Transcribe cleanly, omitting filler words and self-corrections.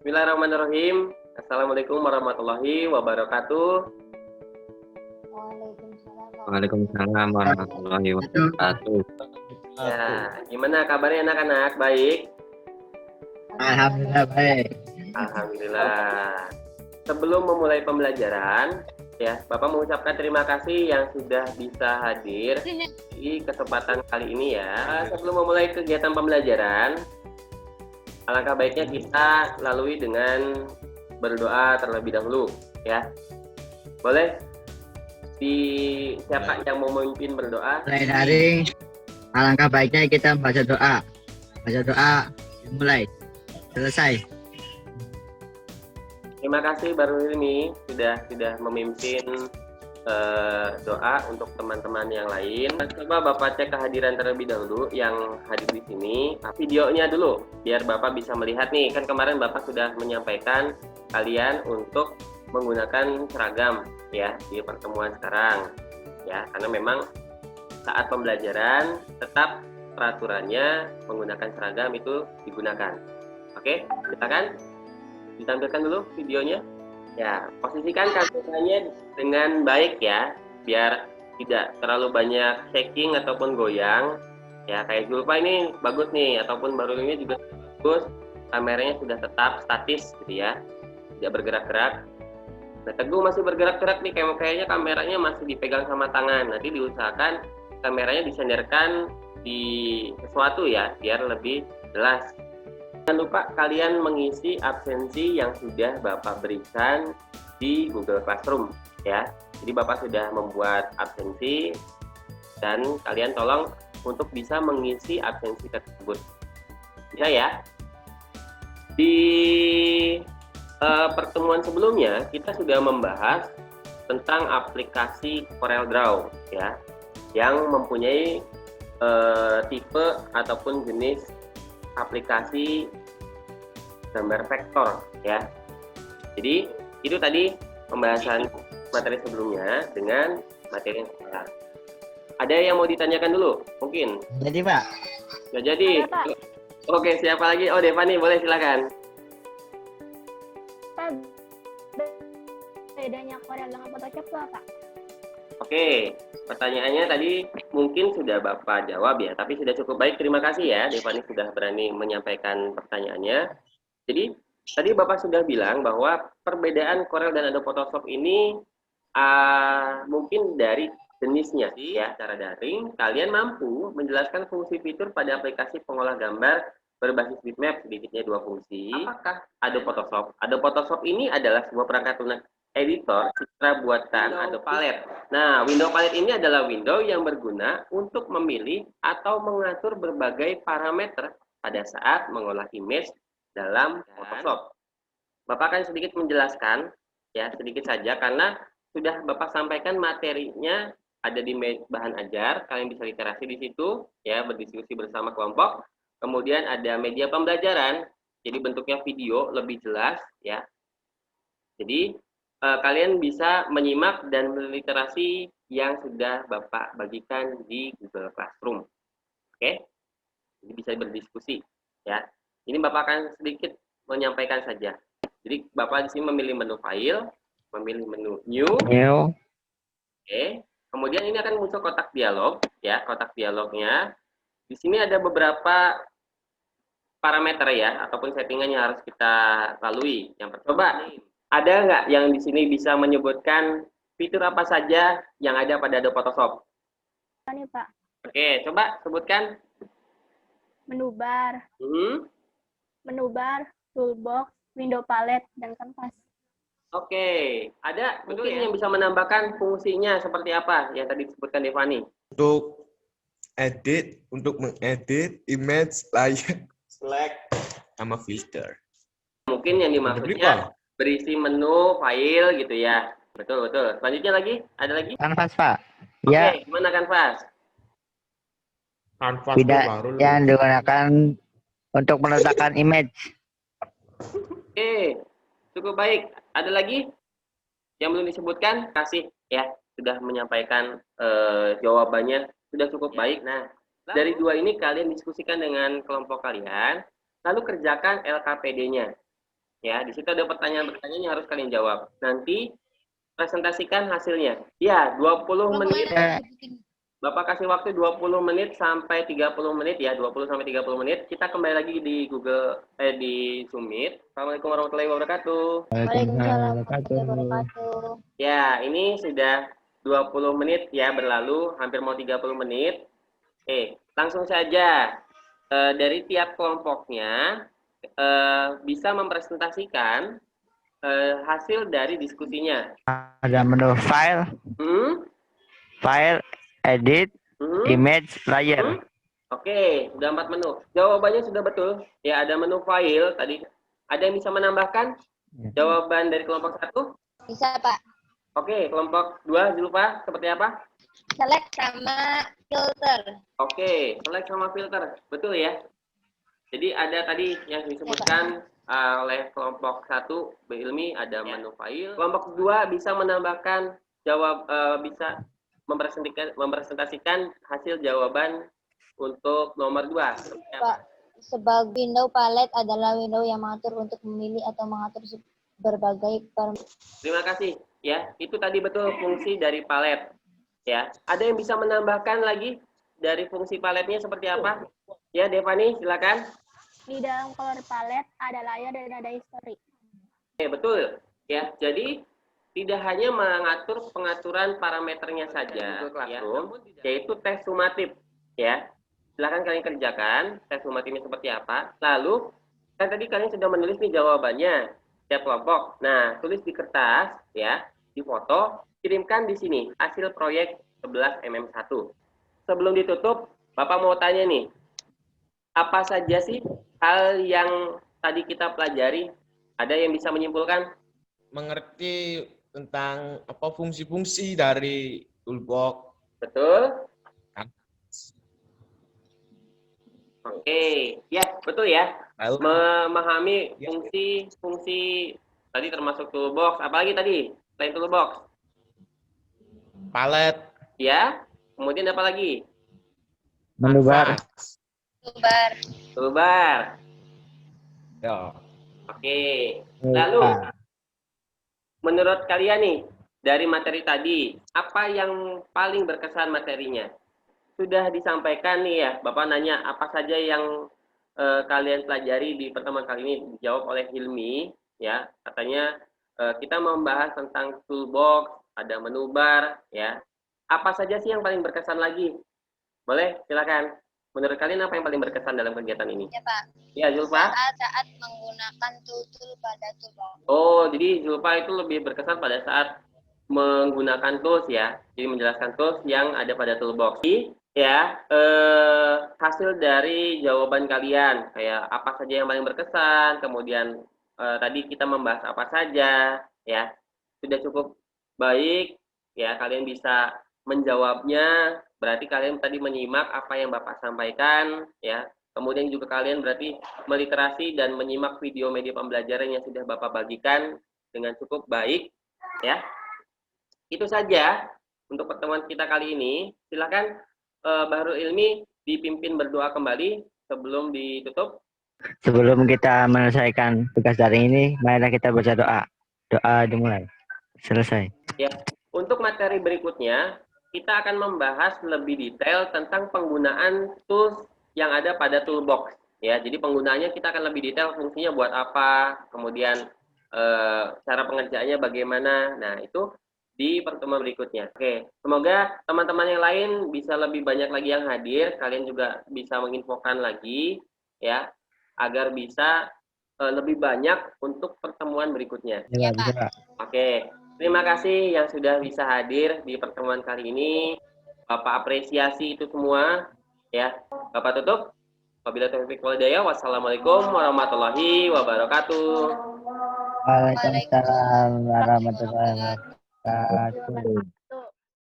Bismillahirrahmanirrahim. Assalamualaikum warahmatullahi wabarakatuh. Waalaikumsalam warahmatullahi wabarakatuh. Ya, gimana kabarnya anak-anak? Baik? Alhamdulillah baik. Alhamdulillah. Sebelum memulai pembelajaran, ya, Bapak mengucapkan terima kasih yang sudah bisa hadir di kesempatan kali ini ya. Sebelum memulai kegiatan pembelajaran, alangkah baiknya kita lalui dengan berdoa terlebih dahulu, ya. Boleh? Siapa yang mau memimpin berdoa? Mulai dari alangkah baiknya kita baca doa. Baca doa dimulai. Selesai. Terima kasih Baru ini sudah memimpin doa untuk teman-teman yang lain. Coba Bapak cek kehadiran terlebih dahulu yang hadir di sini. Videonya dulu biar Bapak bisa melihat nih. Kan kemarin Bapak sudah menyampaikan kalian untuk menggunakan seragam ya di pertemuan sekarang. Ya, karena memang saat pembelajaran tetap peraturannya menggunakan seragam itu digunakan. Oke, silakan ditampilkan dulu videonya. Ya, posisikan kameranya dengan baik ya, biar tidak terlalu banyak shaking ataupun goyang. Ya, kayak Julpa ini bagus nih, ataupun Baru ini juga bagus. Kameranya sudah tetap statis gitu ya, tidak bergerak-gerak. Nah, Teguh masih bergerak-gerak nih, kayaknya kameranya masih dipegang sama tangan. Nanti diusahakan kameranya disenderkan di sesuatu ya, biar lebih jelas. Jangan lupa kalian mengisi absensi yang sudah Bapak berikan di Google Classroom ya. Jadi Bapak sudah membuat absensi dan kalian tolong untuk bisa mengisi absensi tersebut. Bisa ya? Di pertemuan sebelumnya kita sudah membahas tentang aplikasi CorelDRAW ya, yang mempunyai tipe ataupun jenis aplikasi gambar vektor ya. Jadi itu tadi pembahasan materi sebelumnya dengan materi yang sekarang. Ada yang mau ditanyakan dulu mungkin? Jadi Pak. Nggak jadi? Oke, siapa lagi? Oh, Devani, boleh silakan. Bedanya Corel dengan Photoshop itu apa? Oke, pertanyaannya tadi mungkin sudah Bapak jawab ya, tapi sudah cukup baik. Terima kasih ya, Devani sudah berani menyampaikan pertanyaannya. Jadi, tadi Bapak sudah bilang bahwa perbedaan Corel dan Adobe Photoshop ini mungkin dari jenisnya ya, secara daring, kalian mampu menjelaskan fungsi fitur pada aplikasi pengolah gambar berbasis bitmap, sedikitnya 2 fungsi. Apakah Adobe Photoshop? Adobe Photoshop ini adalah sebuah perangkat lunak editor citra buatan Adobe Palette. Nah, window palette ini adalah window yang berguna untuk memilih atau mengatur berbagai parameter pada saat mengolah image dalam Photoshop. Bapak akan sedikit menjelaskan, ya sedikit saja, karena sudah Bapak sampaikan materinya ada di bahan ajar, kalian bisa literasi di situ, ya berdiskusi bersama kelompok. Kemudian ada media pembelajaran, jadi bentuknya video lebih jelas, ya. Jadi kalian bisa menyimak dan meliterasi yang sudah Bapak bagikan di Google Classroom. Oke? Jadi bisa berdiskusi ya. Ini Bapak akan sedikit menyampaikan saja. Jadi Bapak di sini memilih menu file, memilih menu new. Oke. Kemudian ini akan muncul kotak dialog ya, kotak dialognya. Di sini ada beberapa parameter ya ataupun settingan yang harus kita lalui. Yang pertama, ada nggak yang di sini bisa menyebutkan fitur apa saja yang ada pada Adobe Photoshop? Ini Pak. Oke, coba sebutkan. Menu bar, toolbox, window palette, dan kanvas. Oke, ada mungkin yang bisa menambahkan fungsinya seperti apa yang tadi disebutkan Devani? Untuk mengedit image, layer, select, sama filter. Mungkin yang dimaksudnya berisi menu, file gitu ya. Betul. Selanjutnya lagi, ada lagi? Kanvas Pak. Oke, Ya. gimana kanvas? Kanvas Tidak yang digunakan untuk meletakkan image. Oke, cukup baik. Ada lagi yang belum disebutkan? Kasih ya, sudah menyampaikan jawabannya sudah cukup baik. Nah, dari dua ini kalian diskusikan dengan kelompok kalian, lalu kerjakan LKPD-nya. Ya, di situ ada pertanyaan-pertanyaan yang harus kalian jawab. Nanti presentasikan hasilnya. Ya, 20 menit. Bapak kasih waktu 20 menit sampai 30 menit ya, 20 sampai 30 menit. Kita kembali lagi di di Zoom Meet. Assalamualaikum warahmatullahi wabarakatuh. Waalaikumsalam warahmatullahi wabarakatuh. Ya, ini sudah 20 menit ya berlalu, hampir mau 30 menit. Langsung saja. Dari tiap kelompoknya bisa mempresentasikan hasil dari diskusinya. Ada menu file, file, edit, image, layer. Oke, sudah 4 menu. Jawabannya sudah betul. Ya, ada menu file tadi. Ada yang bisa menambahkan jawaban dari kelompok 1? Bisa, Pak. Oke, kelompok 2, Zulfa, seperti apa? Select sama filter. Oke, select sama filter. Betul ya? Jadi ada tadi yang disebutkan oleh kelompok 1, Bu Ilmi, ada menu file. Kelompok 2 bisa menambahkan bisa mempresentasikan hasil jawaban untuk nomor 2. Pak, sebagai window palette adalah window yang mengatur untuk memilih atau mengatur berbagai Terima kasih. Ya, itu tadi betul fungsi dari palet. Ya, ada yang bisa menambahkan lagi dari fungsi paletnya seperti apa? Ya, Devani, silakan. Di dalam color palette ada layar dan ada history. Oke, betul. Ya, jadi tidak hanya mengatur pengaturan parameternya saja, ya, yaitu tes sumatif. Ya, silakan kalian kerjakan tes sumatifnya seperti apa. Lalu, kan tadi kalian sudah menulis nih jawabannya setiap kelompok. Nah, tulis di kertas, ya, di foto, kirimkan di sini hasil proyek 11 mm1. Sebelum ditutup, Bapak mau tanya nih, apa saja sih hal yang tadi kita pelajari? Ada yang bisa menyimpulkan? Mengerti tentang apa fungsi-fungsi dari toolbox. Betul? Oke, ya betul ya. Lalu Memahami fungsi tadi termasuk toolbox. Apalagi tadi selain toolbox? palet, Ya. Kemudian apa lagi? Menu bar. Toolbar. Ya. Oke. Lalu, menurut kalian nih, dari materi tadi, apa yang paling berkesan materinya? Sudah disampaikan nih ya, Bapak nanya apa saja yang kalian pelajari di pertemuan kali ini, dijawab oleh Hilmi, ya, katanya kita membahas tentang toolbox, ada menu bar, ya. Apa saja sih yang paling berkesan lagi? Boleh, silakan. Menurut kalian apa yang paling berkesan dalam kegiatan ini? Ya, Pak. Ya, Zulfa. Saat menggunakan tool pada toolbox. Oh, jadi Zulfa itu lebih berkesan pada saat menggunakan tools ya. Jadi menjelaskan tools yang ada pada toolbox. Ya, hasil dari jawaban kalian kayak apa saja yang paling berkesan, kemudian tadi kita membahas apa saja, ya. Sudah cukup baik, ya. Kalian bisa menjawabnya. Berarti kalian tadi menyimak apa yang Bapak sampaikan, ya. Kemudian juga kalian berarti meliterasi dan menyimak video media pembelajaran yang sudah Bapak bagikan dengan cukup baik, ya. Itu saja untuk pertemuan kita kali ini. Silakan Bahrul Ilmi dipimpin berdoa kembali sebelum ditutup. Sebelum kita menyelesaikan tugas daring ini, marilah kita baca doa. Doa dimulai. Selesai. Ya, untuk materi berikutnya kita akan membahas lebih detail tentang penggunaan tools yang ada pada toolbox. Ya, jadi penggunaannya kita akan lebih detail fungsinya buat apa, kemudian cara pengerjaannya bagaimana. Nah, itu di pertemuan berikutnya. Oke, semoga teman-teman yang lain bisa lebih banyak lagi yang hadir. Kalian juga bisa menginfokan lagi, ya, agar bisa lebih banyak untuk pertemuan berikutnya. Ya, Pak. Oke, terima kasih yang sudah bisa hadir di pertemuan kali ini. Bapak apresiasi itu semua, ya. Bapak tutup. Wabillahi taufiq wal hidayah. Wassalamualaikum warahmatullahi wabarakatuh. Waalaikumsalam warahmatullahi wabarakatuh.